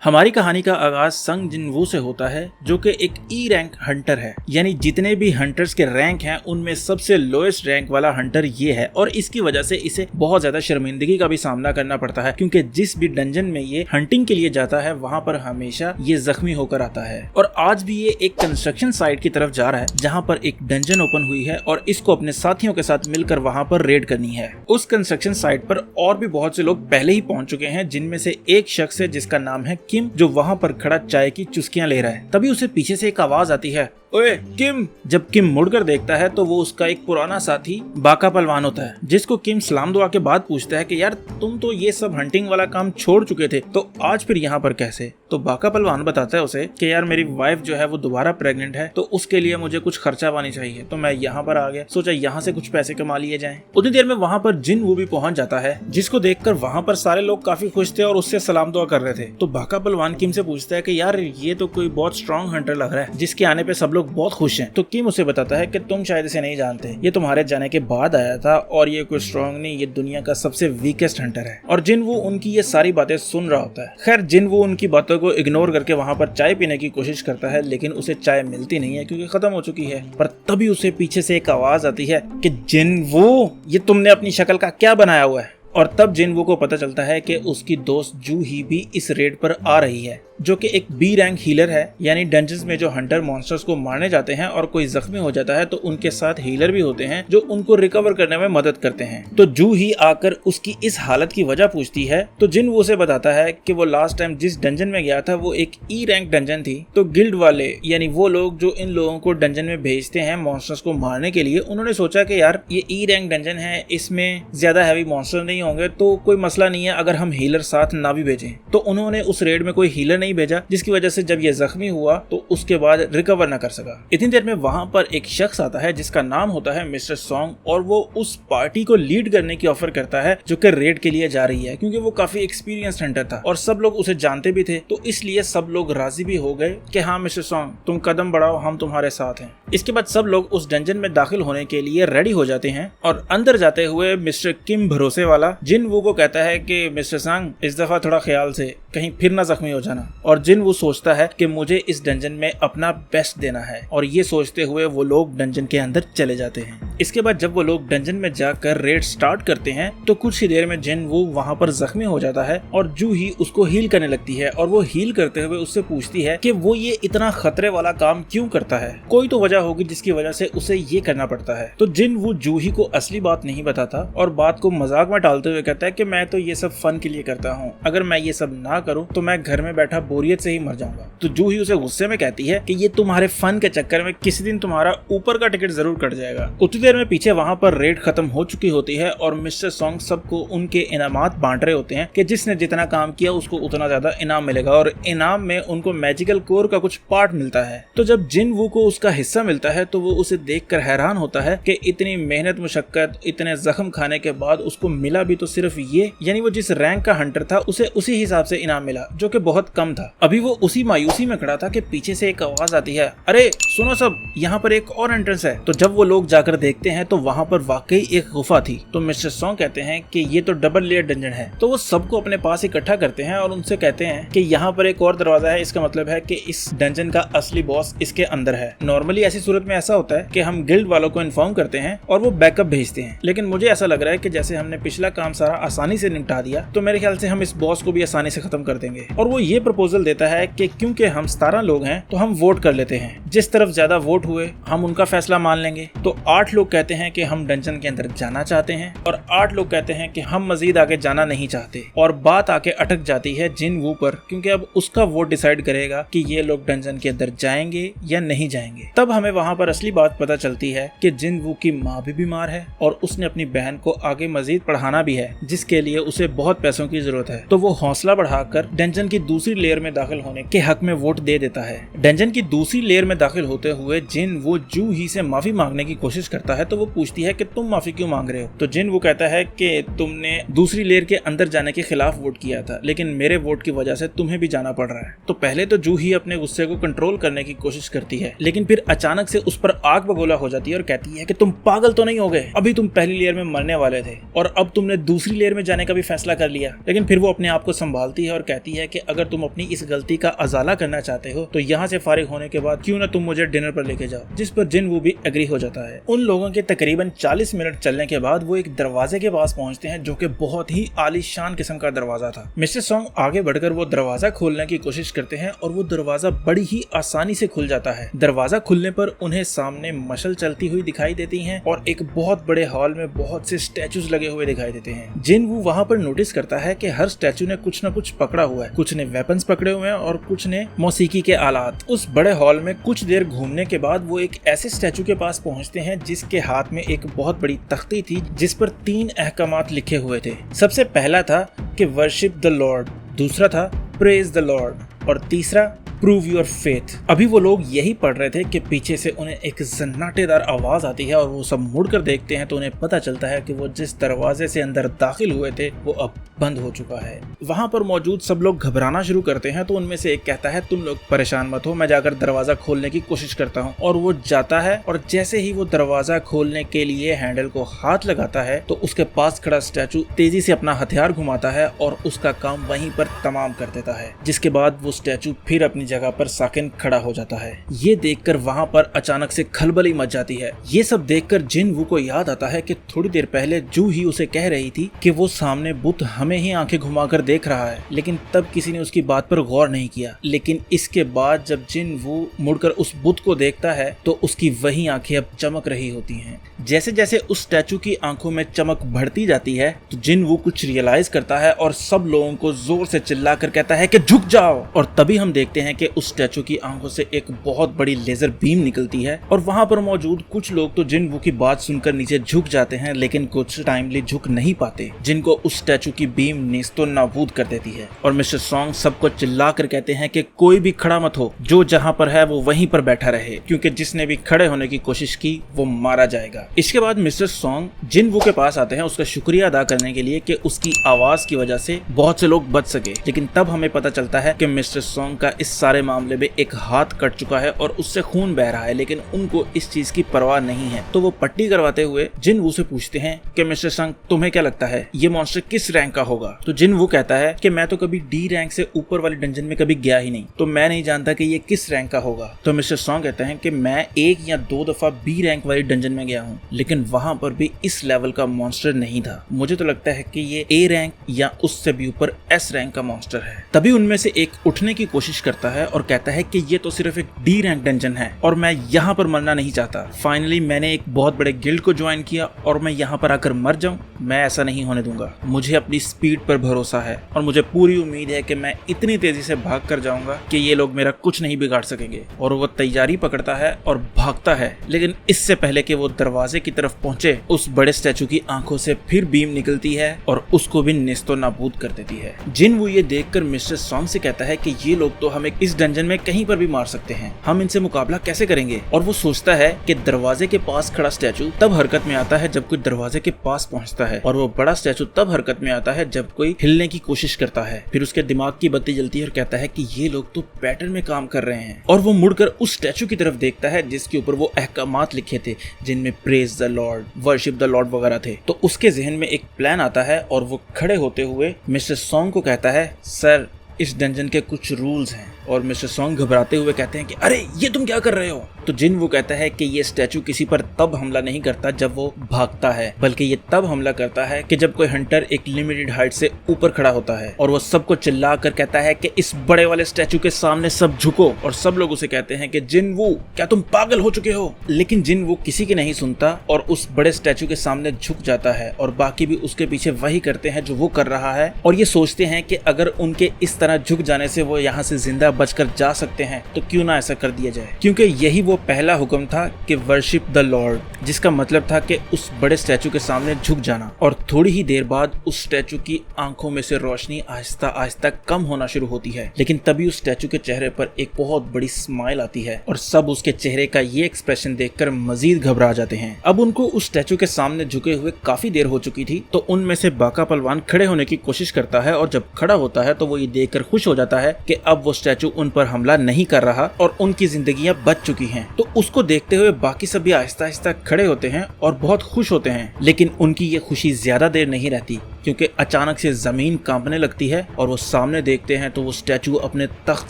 हमारी कहानी का आगाज संग जिनवू से होता है, जो कि एक ई रैंक हंटर है। यानी जितने भी हंटर्स के रैंक हैं उनमें सबसे लोएस्ट रैंक वाला हंटर ये है और इसकी वजह से इसे बहुत ज्यादा शर्मिंदगी का भी सामना करना पड़ता है, क्योंकि जिस भी डंजन में ये हंटिंग के लिए जाता है वहां पर हमेशा ये जख्मी होकर आता है। और आज भी ये एक कंस्ट्रक्शन साइट की तरफ जा रहा है जहाँ पर एक डंजन ओपन हुई है और इसको अपने साथियों के साथ मिलकर वहाँ पर रेड करनी है। उस कंस्ट्रक्शन साइट पर और भी बहुत से लोग पहले ही पहुंच चुके हैं, जिनमें से एक शख्स है जिसका नाम है किम, जो वहाँ पर खड़ा चाय की चुस्कियां ले रहा है। तभी उसे पीछे से एक आवाज आती है, ओए किम। जब किम मुड़कर देखता है तो वो उसका एक पुराना साथी बाका पहलवान होता है, जिसको किम सलाम दुआ के बाद पूछता है कि यार तुम तो ये सब हंटिंग वाला काम छोड़ चुके थे, तो आज फिर यहाँ पर कैसे? तो बाका पहलवान बताता है उसे कि यार मेरी वाइफ जो है वो दोबारा प्रेग्नेंट है, तो उसके लिए मुझे कुछ खर्चा पानी चाहिए, तो मैं यहाँ पर आ गया, सोचा यहाँ से कुछ पैसे कमा लिए जाएं। उतनी देर में वहाँ पर जिनवू भी पहुंच जाता है, जिसको देखकर वहाँ पर सारे लोग काफी खुश थे और उससे सलाम दुआ कर रहे थे। तो बाका पहलवान किम से पूछता है कि यार ये तो कोई बहुत स्ट्रॉन्ग हंटर लग रहा है, जिसके आने पे सब लोग बहुत खुश हैं। तो किम उसे बताता है कि तुम शायद इसे नहीं जानते, ये तुम्हारे जाने के बाद आया था और ये कोई स्ट्रॉन्ग नहीं, ये दुनिया का सबसे वीकेस्ट हंटर है। और जिनवू उनकी ये सारी बातें सुन रहा होता है। खैर जिनवू उनकी बातों को इग्नोर करके वहाँ पर चाय पीने की कोशिश करता है, लेकिन उसे चाय मिलती नहीं है क्योंकि खत्म हो चुकी है। पर तभी उसे पीछे से एक आवाज आती है कि जिनवू, ये तुमने अपनी शक्ल का क्या बनाया हुआ है? और तब जिनवू को पता चलता है कि उसकी दोस्त जू ही भी इस रेड पर आ रही है, जो कि एक बी रैंक हीलर है। यानी डंजन्स में जो हंटर मॉन्स्टर्स को मारने जाते हैं और कोई जख्मी हो जाता है तो उनके साथ हीलर भी होते हैं जो उनको रिकवर करने में मदद करते हैं। तो जू ही आकर उसकी इस हालत की वजह पूछती है, तो जिनवू उसे बताता है कि वो लास्ट टाइम जिस डंजन में गया था वो एक ई रैंक डंजन थी। तो गिल्ड वाले यानी वो लोग जो इन लोगों को डंजन में भेजते हैं मॉन्स्टर्स को मारने के लिए, उन्होंने सोचा कि यार ये ई रैंक डंजन है, इसमें ज्यादा हैवी मॉन्स्टर नहीं होंगे, तो कोई मसला नहीं है अगर हम हीलर साथ ना भी भेजें। तो उन्होंने उस रेड में कोई हीलर नहीं भेजा, जिसकी वजह से जब ये जख्मी हुआ तो उसके बाद रिकवर ना कर सका। इतनी देर में वहां पर एक शख्स आता है जिसका नाम होता है मिस्टर सॉन्ग, और वो उस पार्टी को लीड करने की ऑफर करता है जो कि रेड के लिए जा रही है, क्योंकि वो काफी एक्सपीरियंस्ड हंटर था और सब लोग उसे जानते भी थे। तो इसलिए सब लोग राजी भी हो गए कि हाँ मिस्टर सॉन्ग, तुम कदम बढ़ाओ, हम तुम्हारे साथ हैं। इसके बाद सब लोग उस डंजन में दाखिल होने के लिए रेडी हो जाते हैं और अंदर जाते हुए मिस्टर किम भरोसे वाला जिनवू को कहता है कि मिस्टर सॉन्ग, इस दफा थोड़ा ख्याल से, कहीं फिर ना जख्मी हो जाना। और जिनवू सोचता है कि मुझे इस डंजन में अपना बेस्ट देना है, और ये सोचते हुए वो लोग डंजन के अंदर चले जाते हैं। इसके बाद जब वो लोग डंजन में जाकर रेड स्टार्ट करते हैं तो कुछ ही देर में जिनवू वहाँ पर जख्मी हो जाता है और जू ही उसको हील करने लगती है। और वो हील करते हुए उससे पूछती है कि वो ये इतना खतरे वाला काम क्यों करता है, कोई तो वजह होगी जिसकी वजह से उसे ये करना पड़ता है। तो जिनवू जू ही को असली बात नहीं बताता और बात को मजाक में डालते हुए कहता है कि मैं तो ये सब फन के लिए करता हूँ, अगर मैं ये सब ना करूँ तो मैं घर में बैठा बोरियत से ही मर जाऊंगा। तो जू ही उसे गुस्से में कहती है कि ये तुम्हारे फन के चक्कर में किसी दिन तुम्हारा ऊपर का टिकट जरूर कट जाएगा। उतनी देर में पीछे वहाँ पर रेड खत्म हो चुकी होती है और मिस्टर सॉन्ग सबको उनके इनामात बांट रहे होते हैं कि जिसने जितना काम किया उसको उतना ज्यादा इनाम मिलेगा, और इनाम में उनको मैजिकल कोर का कुछ पार्ट मिलता है। तो जब जिनवू को उसका हिस्सा मिलता है तो वो उसे देखकर हैरान होता है कि इतनी मेहनत मुशक्कत, इतने जख्म खाने के बाद उसको मिला भी तो सिर्फ ये, यानी वो जिस रैंक का हंटर था उसे उसी हिसाब से इनाम मिला, जो कि बहुत कम था। अभी वो उसी मायूसी में खड़ा था कि पीछे से एक आवाज आती है, अरे सुनो सब, यहाँ पर एक और एंट्रेंस है। तो जब वो लोग जाकर देखते हैं तो वहाँ पर वाकई एक गुफा थी। तो मिस्टर सॉन्ग कहते हैं कि ये तो डबल लेयर डंजन है। तो वो सबको अपने पास इकट्ठा करते हैं और उनसे कहते हैं कि यहाँ पर एक और दरवाजा है, इसका मतलब है कि इस डंजन का असली बॉस इसके अंदर है। नॉर्मली ऐसी सूरत में ऐसा होता है कि हम गिल्ड वालों को इन्फॉर्म करते हैं और वो बैकअप भेजते हैं, लेकिन मुझे ऐसा लग रहा है कि जैसे हमने पिछला काम सारा आसानी से निपटा दिया तो मेरे ख्याल से हम इस बॉस को भी आसानी से खत्म कर देंगे। और वो ये प्रपोजल देता है कि क्योंकि हम 17 लोग हैं तो हम वोट कर लेते हैं, जिस तरफ ज्यादा वोट हुए हम उनका फैसला मान लेंगे। तो 8 लोग कहते हैं कि हम डंजन के अंदर जाना चाहते हैं और 8 लोग कहते हैं कि हम मजीद आगे जाना नहीं चाहते। और बात आके अटक जाती है जिनवू पर, क्योंकि अब उसका वोट डिसाइड करेगा कि ये लोग डंजन के अंदर जाएंगे या नहीं जाएंगे। तब हमें वहाँ पर असली बात पता चलती है कि जिनवू की माँ भी बीमार है और उसने अपनी बहन को आगे मजीद पढ़ाना भी है, जिसके लिए उसे बहुत पैसों की जरूरत है। तो वो हौसला बढ़ाकर डंजन की दूसरी लेयर में दाखिल होने के हक में वोट दे देता है। डंजन की दूसरी लेयर में दाखिल होते हुए जिनवू जू ही से माफी मांगने की कोशिश करता है। तो वो पूछती है कि तुम माफी क्यों मांग रहे हो? तो जिनवू कहता है कि तुमने दूसरी लेयर के अंदर जाने के खिलाफ वोट किया था, लेकिन मेरे वोट की वजह से तुम्हें भी जाना पड़ रहा है। तो पहले तो जू ही अपने गुस्से को कंट्रोल करने की कोशिश करती है, लेकिन फिर अचानक से उस पर आग बगोला हो जाती है और कहती है कि तुम पागल तो नहीं हो गए, अभी तुम पहली लेयर में मरने वाले थे और अब तुमने दूसरी लेयर में जाने का भी फैसला कर लिया। लेकिन फिर वो अपने आप को संभालती है और कहती है कि अगर तुम अपनी इस गलती का अजाला करना चाहते हो तो यहाँ से फारिग होने के बाद क्यों ना तुम मुझे डिनर पर लेके जाओ, जिस पर जिन वो भी एग्री हो जाता है। उन लोगों के तकरीबन 40 मिनट चलने के बाद वो एक दरवाजे के पास पहुंचते हैं जो कि बहुत ही आलीशान किस्म का दरवाजा था। मिस्टर सॉन्ग आगे बढ़कर वो दरवाजा खोलने की कोशिश करते हैं और वो दरवाजा बड़ी ही आसानी से खुल जाता है। दरवाजा खुलने पर उन्हें सामने मशल चलती हुई दिखाई देती है और एक बहुत बड़े हॉल में बहुत से स्टैचूज लगे हुए दिखाई देते हैं। जिन वो वहाँ पर नोटिस करता है कि हर स्टैचू ने कुछ न कुछ पकड़ा हुआ है, कुछ ने वेपन्स पकड़े हुए हैं और कुछ ने मौसीकी के आलात। उस बड़े हॉल में कुछ देर घूमने के बाद वो एक ऐसे स्टैचू के पास पहुंचते हैं जिसके हाथ में एक बहुत बड़ी तख्ती थी जिस पर 3 अहकामात लिखे हुए थे। सबसे पहला था कि वर्शिप द लॉर्ड, दूसरा था प्रेज द लॉर्ड और तीसरा प्रूव योर फेथ। अभी वो लोग यही पढ़ रहे थे कि पीछे से उन्हें एक सन्नाटेदार आवाज आती है और वो सब मुड़कर देखते हैं तो उन्हें पता चलता है कि वो जिस दरवाजे से अंदर दाखिल हुए थे वो अब बंद हो चुका है। वहां पर मौजूद सब लोग घबराना शुरू करते हैं तो उनमें से एक कहता है तुम लोग परेशान मत हो, मैं जाकर दरवाजा खोलने की कोशिश करता हूँ। और वो जाता है और जैसे ही वो दरवाजा खोलने के लिए हैंडल को हाथ लगाता है तो उसके पास खड़ा स्टैचू तेजी से अपना हथियार घुमाता है और उसका काम वहीं पर तमाम कर देता है, जिसके बाद वो स्टैचू फिर अपनी जगह पर साकिन खड़ा हो जाता है। ये देखकर वहाँ पर अचानक से खलबली मच जाती है। ये सब देखकर जिन वू को याद आता है कि थोड़ी देर पहले जू ही उसे कह रही थी कि वो सामने बुत हमें ही आंखें घुमाकर देख रहा है, लेकिन तब किसी ने उसकी बात पर गौर नहीं किया। लेकिन इसके बाद जब जिन वू मुड़कर उस बुत को देखता है तो उसकी वही आंखें अब चमक रही होती हैं। जैसे जैसे उस स्टैचू की आंखों में चमक बढ़ती जाती है तो जिन वू कुछ रियलाइज करता है और सब लोगों को जोर से चिल्लाकर कहता है कि झुक जाओ। और तभी हम देखते हैं कि उस स्टैचू की आंखों से एक बहुत बड़ी लेजर बीम निकलती है और वहां पर मौजूद कुछ लोग तो जिन वू की बात सुनकर नीचे झुक जाते हैं, लेकिन कुछ टाइमली झुक नहीं पाते, जिनको उस स्टैचू की बीम नेस्तो नाबूद कर देती है। और मिस्टर सॉन्ग सबको चिल्लाकर कहते हैं कि कोई भी खड़ा मत हो, जो जहां पर है वो वहीं पर बैठा रहे, क्योंकि जिसने भी खड़े होने की कोशिश की वो मारा जाएगा। इसके बाद मिस्टर सॉन्ग जिन वू के पास आते हैं उसका शुक्रिया अदा करने के लिए कि उसकी आवाज की वजह से बहुत से लोग बच सके। लेकिन तब हमें पता चलता है कि मिस्टर सॉन्ग का इस सारे मामले में एक हाथ कट चुका है और उससे खून बह रहा है, लेकिन उनको इस चीज की परवाह नहीं है। तो वो पट्टी करवाते हुए जिन वू से पूछते हैं कि मिस्टर सॉन्ग तुम्हें क्या लगता है ये मॉन्स्टर किस रैंक का होगा? तो जिन वू कहता है कि मैं तो कभी डी रैंक से ऊपर वाली डंजन में कभी गया ही नहीं, तो मैं नहीं जानता कि ये किस रैंक का होगा। तो मिस्टर सॉन्ग कहते हैं कि मैं 1 या 2 दफा बी रैंक वाली डंजन में गया हूँ, लेकिन वहां पर भी इस लेवल का मॉन्स्टर नहीं था। मुझे तो लगता है कि ये ए रैंक या उससे भी ऊपर एस रैंक का मॉन्स्टर है। तभी उनमें से एक उठने की कोशिश करता है और कहता है कि ये तो सिर्फ एक डी रैंक डंजन है और मैं यहाँ पर मरना नहीं चाहता। फाइनली मैंने एक बहुत बड़े गिल्ड को ज्वाइन किया और मैं यहाँ पर आकर मर जाऊं, मैं ऐसा नहीं होने दूंगा। मुझे अपनी स्पीड पर भरोसा है और मुझे पूरी उम्मीद है कि मैं इतनी तेजी से भाग कर जाऊंगा कि ये लोग मेरा कुछ नहीं बिगाड़ सकेंगे। और वो तैयारी पकड़ता है और भागता है, लेकिन इससे पहले कि वो दरवाजे की तरफ पहुंचे उस बड़े स्टैचू की आंखों से फिर बीम निकलती है और उसको भी नेस्तो नाबूद कर देती है। जिन वो ये देखकर मिस्टर सॉन्ग से कहता है कि ये लोग तो हमें इस डंजन में कहीं पर भी मार सकते हैं, हम इनसे मुकाबला कैसे करेंगे? और वो सोचता है कि दरवाजे के पास खड़ा स्टैचू तब हरकत में आता है जब कोई दरवाजे के पास पहुंचता है, और वो बड़ा स्टैचू तब हरकत में आता है जब कोई हिलने की कोशिश करता है। फिर उसके दिमाग की बत्ती जलती है और कहता है कि ये लोग तो पैटर्न में काम कर रहे हैं। और वो मुड़कर उस स्टैचू की तरफ देखता है जिसके ऊपर वो अहकामात लिखे थे, जिनमें praise the Lord, worship the Lord वगैरह थे। तो उसके जहन में एक प्लान आता है और वो खड़े होते हुए मिस्टर सॉन्ग को कहता है, सर इस डंजन के कुछ रूल्स हैं। और मिस्टर सॉन्ग घबराते हुए कहते हैं कि अरे ये तुम क्या कर रहे हो? तो जिन वो कहता है कि ये स्टैचू किसी पर तब हमला नहीं करता जब वो भागता है, बल्कि ये तब हमला करता है कि जब कोई हंटर एक लिमिटेड हाइट से ऊपर खड़ा होता है। और वो सबको चिल्ला कर कहता है कि इस बड़े वाले स्टैचू के सामने सब झुको। और सब लोग उसे कहते हैं कि जिन वो क्या तुम पागल हो चुके हो? लेकिन जिन वो किसी की नहीं सुनता और उस बड़े स्टैचू के सामने झुक जाता है और बाकी भी उसके पीछे वही करते हैं जो वो कर रहा है। और ये सोचते हैं कि अगर उनके इस तरह झुक जाने से वो यहाँ से जिंदा बचकर जा सकते हैं तो क्यों ना ऐसा कर दिया जाए, क्योंकि यही वो पहला हुक्म था कि वर्शिप द लॉर्ड, जिसका मतलब था कि उस बड़े स्टैचू के सामने झुक जाना। और थोड़ी ही देर बाद उस स्टैचू की आंखों में से रोशनी आहिस्ता आहिस्ता कम होना शुरू होती है, लेकिन तभी उस स्टैचू के चेहरे पर एक बहुत बड़ी स्माइल आती है और सब उसके चेहरे का ये एक्सप्रेशन देखकर मजीद घबरा जाते हैं। अब उनको उस स्टैचू के सामने झुके हुए काफी देर हो चुकी थी, तो उनमें से बाका पहलवान खड़े होने की कोशिश करता है और जब खड़ा होता है तो वो ये देखकर खुश हो जाता है कि अब वो स्टैचू उन पर हमला नहीं कर रहा और उनकी जिंदगियां बच चुकी हैं। हैं। तो उसको देखते हुए बाकी सभी आहिस्ता आहिस्ता खड़े होते हैं और बहुत खुश होते हैं, लेकिन उनकी ये खुशी ज्यादा देर नहीं रहती, क्योंकि अचानक से जमीन कांपने लगती है और वो सामने देखते हैं तो वो स्टैचू अपने तख्त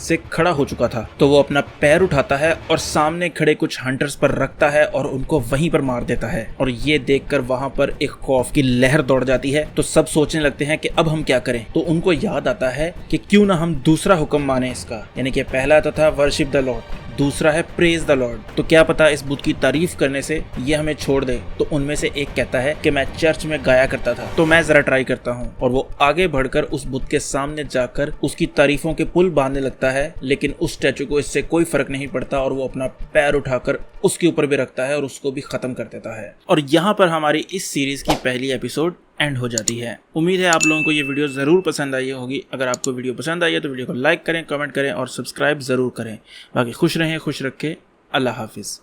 से खड़ा हो चुका था। तो वो अपना पैर उठाता है और सामने खड़े कुछ हंटर्स पर रखता है और उनको वहीं पर मार देता है। और ये देखकर वहां पर एक खौफ की लहर दौड़ जाती है। तो सब सोचने लगते हैं कि अब हम क्या करें। तो उनको याद आता है कि क्यों ना हम दूसरा हुक्म माने इसका, यानी कि पहला तो था वर्शिप द लॉर्ड, दूसरा है प्रेज द लॉर्ड। तो क्या पता इस बुत की तारीफ करने से ये हमें छोड़ दे। तो उनमें से एक कहता है कि मैं चर्च में गाया करता था, तो मैं जरा ट्राई करता हूँ। और वो आगे बढ़कर उस बुत के सामने जाकर उसकी तारीफों के पुल बांधने लगता है, लेकिन उस स्टैचू को इससे कोई फर्क नहीं पड़ता और वो अपना पैर उठाकर उसके ऊपर भी रखता है और उसको भी खत्म कर देता है। और यहाँ पर हमारी इस सीरीज की पहली एपिसोड एंड हो जाती है। उम्मीद है आप लोगों को ये वीडियो जरूर पसंद आई होगी। अगर आपको वीडियो पसंद आई है तो वीडियो को लाइक करें, कमेंट करें और सब्सक्राइब जरूर करें। बाकी खुश रहें, खुश रखें। अल्लाह हाफिज।